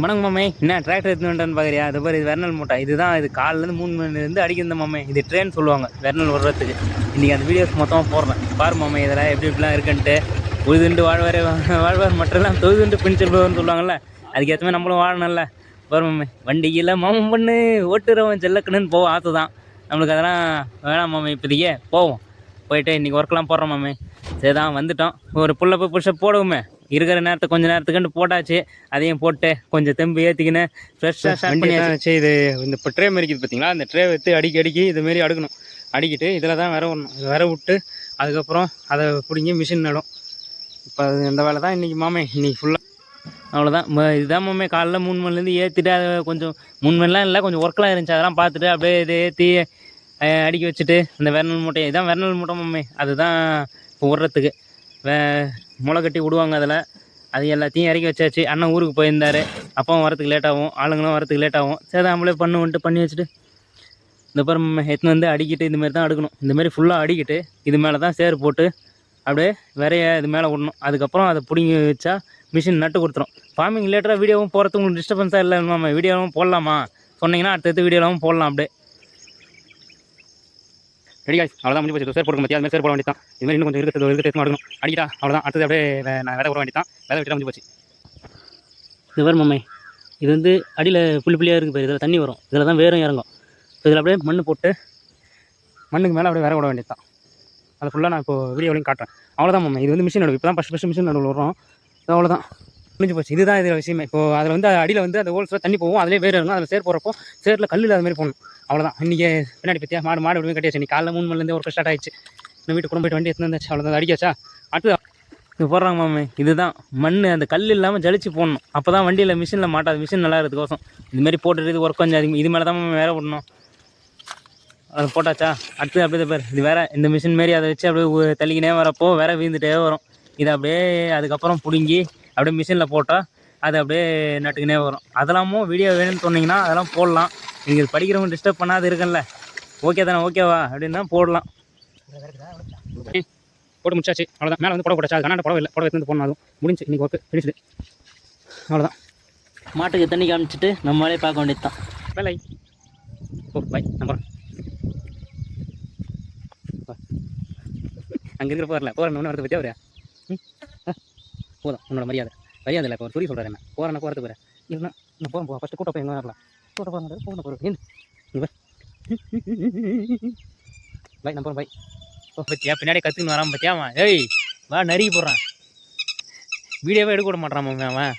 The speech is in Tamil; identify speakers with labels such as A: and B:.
A: வணக்கம் மாமே. என்ன டிராக்டர் எடுத்துன்னு வந்துட்டான்னு பார்க்குறியா? அது பாரு, இது வெர்னல் மூட்டை. இதுதான் இது காலிலேருந்து 3 மணிலேருந்து அடிக்கிற மாமே. இது ட்ரெயின் சொல்லுவாங்க வெர்னல் விடுறதுக்கு. இன்றைக்கி அந்த வீடியோஸ் மொத்தமாக போடுறேன். பாரு மாமே, இதெல்லாம் எப்படி இப்படிலாம் இருக்குன்ட்டு. உழுதுண்டு வாழ்வார் மட்டும்லாம் தொழுதுண்டு பிணிச்சிருப்பவர்னு சொல்லுவாங்கள்ல, அதுக்கேற்ற மாதிரி நம்மளும் வாழணும்ல. பாரு மாமே, வண்டியில் மாமன் பண்ணு ஓட்டுறவன் செல்லக்கணுன்னு போவோம். ஆற்று தான் நம்மளுக்கு. அதெல்லாம் வேணாம் மாமே, இப்போதைக்கே போவோம். போயிட்டு இன்றைக்கி ஒர்க்கெலாம் போடுறோம் மாமே. சரி தான் வந்துவிட்டோம். ஒரு புல்லப்பு புஷ்அப் போடுவோமே. இருக்கிற நேரத்தை கொஞ்சம் நேரத்துக்குண்டு போட்டாச்சு. அதையும் போட்டு கொஞ்சம் தெம்பு ஏற்றிக்கின்னு ஃப்ரெஷ்ஷாக ஸ்டார்ட் பண்ணியாச்சு. இது இந்த இப்போ ட்ரே மாரிக்குது பார்த்தீங்களா, அந்த ட்ரே எடுத்து அடிக்கி இதுமாரி அடுக்கணும். அடிக்கிட்டு இதில் தான் விர விடணும். விர விட்டு அதுக்கப்புறம் அதை பிடிங்கி மிஷின் நடும். இப்போ அது இந்த வேலை தான் இன்றைக்கி மாமே. இன்றைக்கி ஃபுல்லாக அவ்வளோதான். இதுதான் மாமே. காலைல 3 மணிலேருந்து ஏற்றிட்டு அதை கொஞ்சம் 3 மணிலாம் இல்லை, கொஞ்சம் ஒர்க்கெலாம் இருந்துச்சு. அதெல்லாம் பார்த்துட்டு அப்படியே இதை ஏற்றி அடுக்கி வச்சுட்டு அந்த வெர்னல் மூட்டை, இதுதான் வெர்னல் மூட்டை மாமே. அதுதான் இப்போ விட்றதுக்கு முளை கட்டி விடுவாங்க. அதில் அது எல்லாத்தையும் இறக்கி வச்சாச்சு. அண்ணன் ஊருக்கு போயிருந்தார். அப்பாவும் வரத்துக்கு லேட் ஆகும், ஆளுங்களும் வரத்துக்கு லேட் ஆகும். சரி நம்மளே பண்ணி வச்சுட்டு இந்த பிறம் எடுத்துன்னு வந்து அடிக்கிட்டு இதுமாரி தான் அடுக்கணும். இந்தமாரி ஃபுல்லாக அடிக்கிட்டு இது மேலே தான் சேர் போட்டு அப்படியே விரைய இது மேலே விடணும். அதுக்கப்புறம் அதை பிடிங்கி வச்சா மிஷின் நட்டு கொடுத்துரும். ஃபார்மிங் ரிலேட்டடாக வீடியோவும் போகிறதுக்கு உங்களுக்கு டிஸ்டர்பன்ஸாக இல்லை மாமா? வீடியோவும் போடலாமா சொன்னீங்கன்னா அடுத்தடுத்து வீடியோவும் போடலாம். அப்படியே ரெடி ஆயிடுச்சு. அவ்வளோதான், முடிஞ்சு போச்சு. சேர் போட மத்தியா அதுமாதிரி சேர் போட வேண்டியதான். இதுமாதிரி இன்னும் கொஞ்சம் இருக்கிறது அடுக்கணும். அடிக்கிட்டா அவ்வளோதான். அடுத்தது அப்படியே நான் விதை போட வேண்டியதான். விதை விட்டு முடிஞ்சு போச்சு. இது வரும் மாமே. இது வந்து அடியில் புள்ளியாக இருக்குது பாரு. இதில் தண்ணி வரும். இதில் தான் வேரும் இறங்கும். இதில் அப்படியே மண் போட்டு மண்ணுக்கு மேலே அப்படியே விதை போட வேண்டியது தான். அதை ஃபுல்லாக நான் இப்போ வீடியோலையும் காட்டுறேன். அவ்வளோதான் மாமே. இது வந்து மிஷின் நடுவு. இப்போ தான் ஃபஸ்ட்டு மிஷின் நடுவில் வரும். அவ்வளோதான், முடிஞ்சு போச்சு. இதுதான் இது விஷயமே. இப்போ அதில் வந்து அடியில் வந்து அந்த ஹோல்ஸில் தண்ணி போகும். அதிலே வேறு இருக்கும். அதில் சேர் போகிறப்போ சேரில் கல்லில் அது மாதிரி போகணும். அவ்வளோதான். இன்றைக்கி பின்னாடி பற்றியா மாடு விடுமே கட்டியாச்சு. இன்றைக்கி காலைல 3 மணிலேருந்து ஒரு ஸ்டார்ட் ஆயிடுச்சு. இந்த வீட்டு கூட போய்ட்டு வண்டி எடுத்துன்னு வந்தாச்சு. அவ்வளோதான், அடிக்காச்சா. அடுத்து இது போடுறாங்க மாமே. இதுதான் மண். அந்த கல் இல்லாமல் ஜலிச்சு போடணும். அப்போ தான் வண்டியில் மிஷினில் மாட்டாது. மிஷின் நல்லா இருக்கிறதுக்கோசம் இதுமாரி போட்டுட்டு இது ஒர்க் கொஞ்சம் அதிகம். இது மேலே தான் வேற விடணும். அதை போட்டாச்சா. அடுத்து அப்படியே பேர் இது வேறு இந்த மிஷின் மாரி அதை வச்சு அப்படியே தள்ளிக்கினே வரப்போ வேற வீழ்ந்துட்டே வரும். இதை அப்படியே அதுக்கப்புறம் பிடுங்கி அப்படியே மிஷினில் போட்டால் அது அப்படியே நட்டுக்கினே வரும். அதெல்லாமும் வீடியோ வேணும்னு சொன்னீங்கன்னா அதெல்லாம் போடலாம். நீங்கள் படிக்கிறவங்க டிஸ்டர்ப் பண்ணாது இருக்குல்ல. ஓகே தானே? ஓகேவா அப்படின்னா போடலாம். போட்டு முடிச்சாச்சு. அவ்வளோதான். மேலே வந்து புடவை போட்டாச்சு. அது கண்ணாடி புடவை இல்லை, புடவை எடுத்து போடணும். அதுவும் முடிஞ்சு. இன்றைக்கி ஒர்க்கு பிடிச்சிது. அவ்வளோதான். மாட்டுக்கு தண்ணி காமிச்சிட்டு நம்மளே பார்க்க வேண்டியது தான். வேலை. ஓ பை. நம்புறேன். அங்கே இருக்கிற போகிறேன் ஒன்று வரது பற்றியா ஒரு போதும். உன்னோட மரியாதை இல்லை. இப்போ ஒரு சொல்லி சொல்கிறேன். என்ன போகிறதுக்கு போகிறேன் இல்லைன்னா நான் போகிறேன். ஃபஸ்ட்டு கூட்ட போய் எங்கே வரலாம். கூட்ட போகிறேன் பை. நான் போகிறேன் பை. ஓ பற்றியா பின்னாடி கற்றுன்னு வராமல் பற்றியாமா? ஏய் வா, நறுக்கி போடுறான். வீடியோவே எடுக்க விட மாட்டான் அவன்.